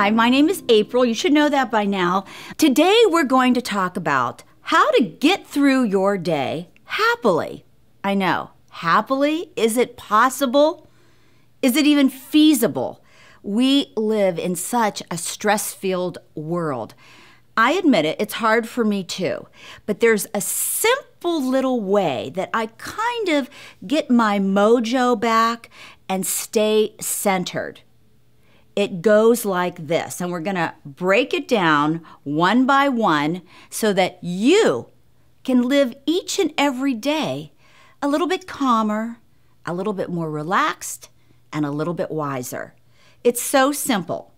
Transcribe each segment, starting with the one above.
Hi, my name is April. You should know that by now. Today we're going to talk about how to get through your day happily. I know, happily? Is it possible? Is it even feasible? We live in such a stress-filled world. I admit it, it's hard for me too. But there's a simple little way that I kind of get my mojo back and stay centered. It goes like this, and we're going to break it down one by one so that you can live each and every day a little bit calmer, a little bit more relaxed, and a little bit wiser. It's so simple.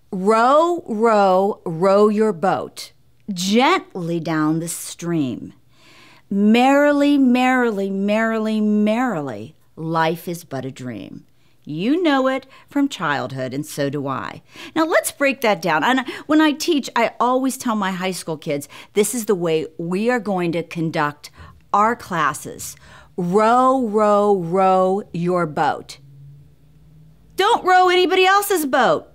Row, row, row your boat gently down the stream. Merrily, merrily, merrily, merrily, life is but a dream. You know it from childhood, and so do I. Now, let's break that down. And when I teach, I always tell my high school kids, this is the way we are going to conduct our classes. Row, row, row your boat. Don't row anybody else's boat.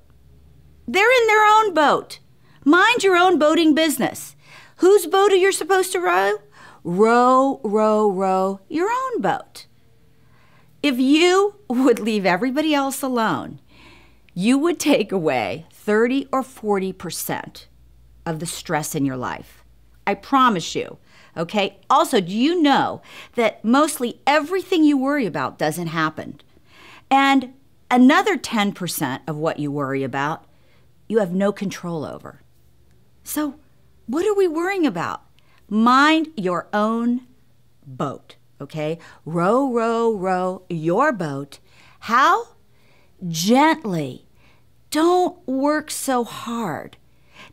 They're in their own boat. Mind your own boating business. Whose boat are you supposed to row? Row, row, row your own boat. If you would leave everybody else alone, you would take away 30 or 40% of the stress in your life. I promise you, okay? Also, do you know that mostly everything you worry about doesn't happen? And another 10% of what you worry about, you have no control over. So what are we worrying about? Mind your own boat. Okay, row, row, row your boat. How? Gently. Don't work so hard.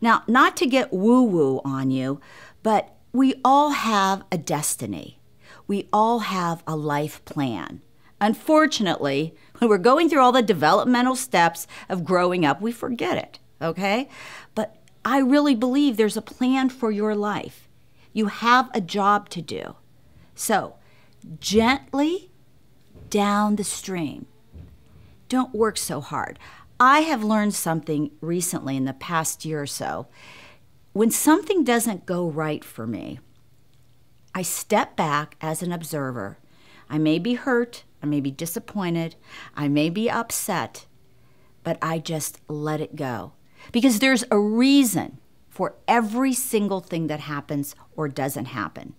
Now, not to get woo-woo on you, but we all have a destiny. We all have a life plan. Unfortunately, when we're going through all the developmental steps of growing up, we forget it, okay? But I really believe there's a plan for your life. You have a job to do. So, gently down the stream. Don't work so hard. I have learned something recently in the past year or so. When something doesn't go right for me, I step back as an observer. I may be hurt, I may be disappointed, I may be upset, but I just let it go. Because there's a reason for every single thing that happens or doesn't happen.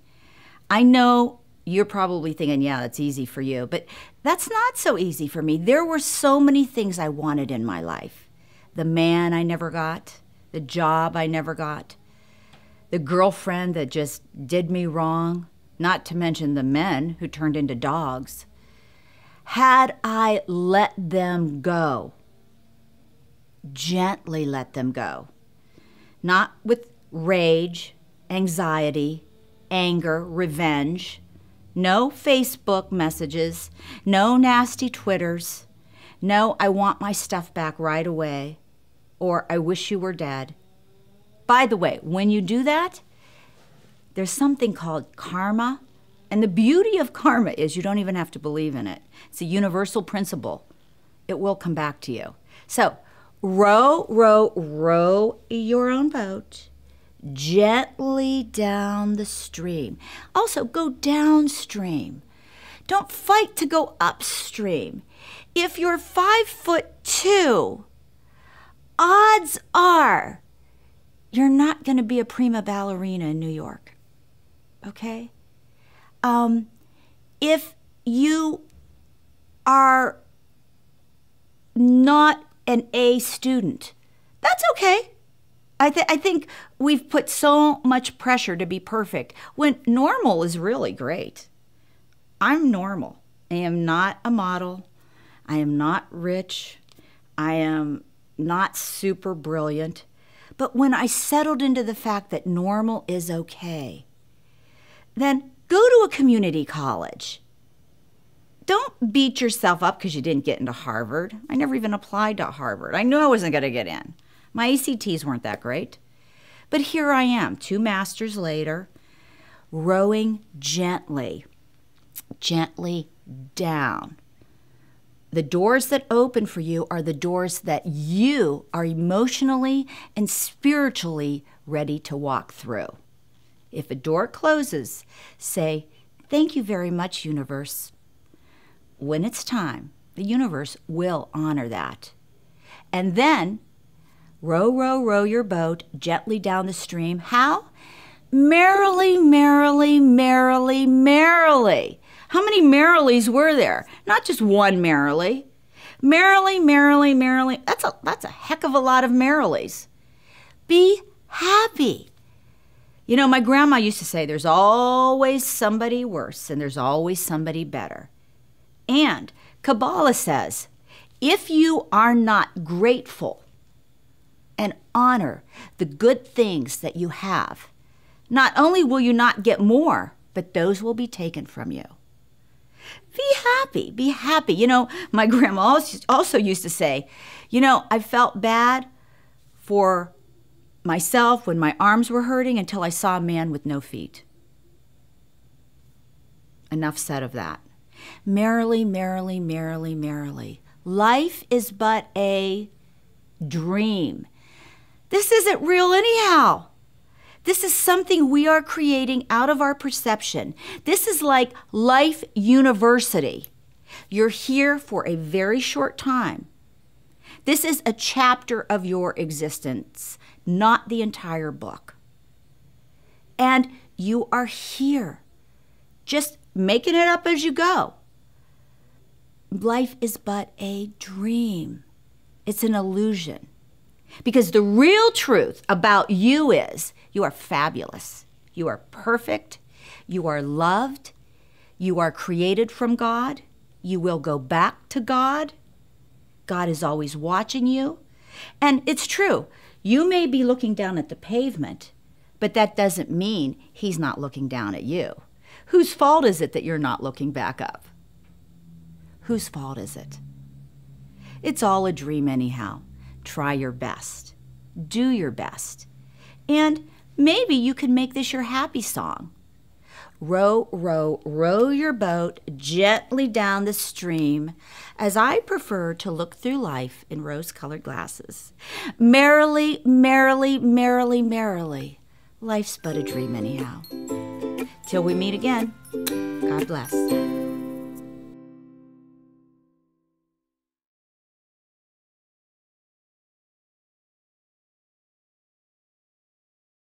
I know you're probably thinking, yeah, that's easy for you, but that's not so easy for me. There were so many things I wanted in my life. The man I never got, the job I never got, the girlfriend that just did me wrong, not to mention the men who turned into dogs. Had I let them go, gently let them go, not with rage, anxiety, anger, revenge, no Facebook messages, no nasty Twitters, no I want my stuff back right away, or I wish you were dead. By the way, when you do that, there's something called karma, and the beauty of karma is you don't even have to believe in it. It's a universal principle. It will come back to you. So, row, row, row your own boat gently down the stream. Also, go downstream. Don't fight to go upstream. If you're 5'2", odds are you're not going to be a prima ballerina in New York, okay? If you are not an A student, that's okay. I think we've put so much pressure to be perfect when normal is really great. I'm normal. I am not a model. I am not rich. I am not super brilliant. But when I settled into the fact that normal is okay, then go to a community college. Don't beat yourself up because you didn't get into Harvard. I never even applied to Harvard. I knew I wasn't going to get in. My ACTs weren't that great. But here I am, 2 masters later, rowing gently, gently down The doors that open for you are the doors that you are emotionally and spiritually ready to walk through. If a door closes, say, "Thank you very much, universe." When it's time, the universe will honor that. And then, row, row, row your boat gently down the stream. How? Merrily, merrily, merrily, merrily. How many merrilies were there? Not just one merrily. Merrily, merrily, merrily. That's a heck of a lot of merrilies. Be happy. You know, my grandma used to say there's always somebody worse and there's always somebody better. And Kabbalah says, if you are not grateful and honor the good things that you have, not only will you not get more, but those will be taken from you. Be happy, be happy. You know, my grandma also used to say, you know, I felt bad for myself when my arms were hurting until I saw a man with no feet. Enough said of that. Merrily, merrily, merrily, merrily. Life is but a dream. This isn't real anyhow. This is something we are creating out of our perception. This is like life university. You're here for a very short time. This is a chapter of your existence, not the entire book. And you are here, just making it up as you go. Life is but a dream. It's an illusion. Because the real truth about you is you are fabulous. You are perfect. You are loved. You are created from God. You will go back to God. God is always watching you. And it's true. You may be looking down at the pavement, but that doesn't mean he's not looking down at you. Whose fault is it that you're not looking back up? Whose fault is it? It's all a dream anyhow. Try your best. Do your best. And maybe you can make this your happy song. Row, row, row your boat gently down the stream, as I prefer to look through life in rose-colored glasses. Merrily, merrily, merrily, merrily. Life's but a dream anyhow. Till we meet again, God bless.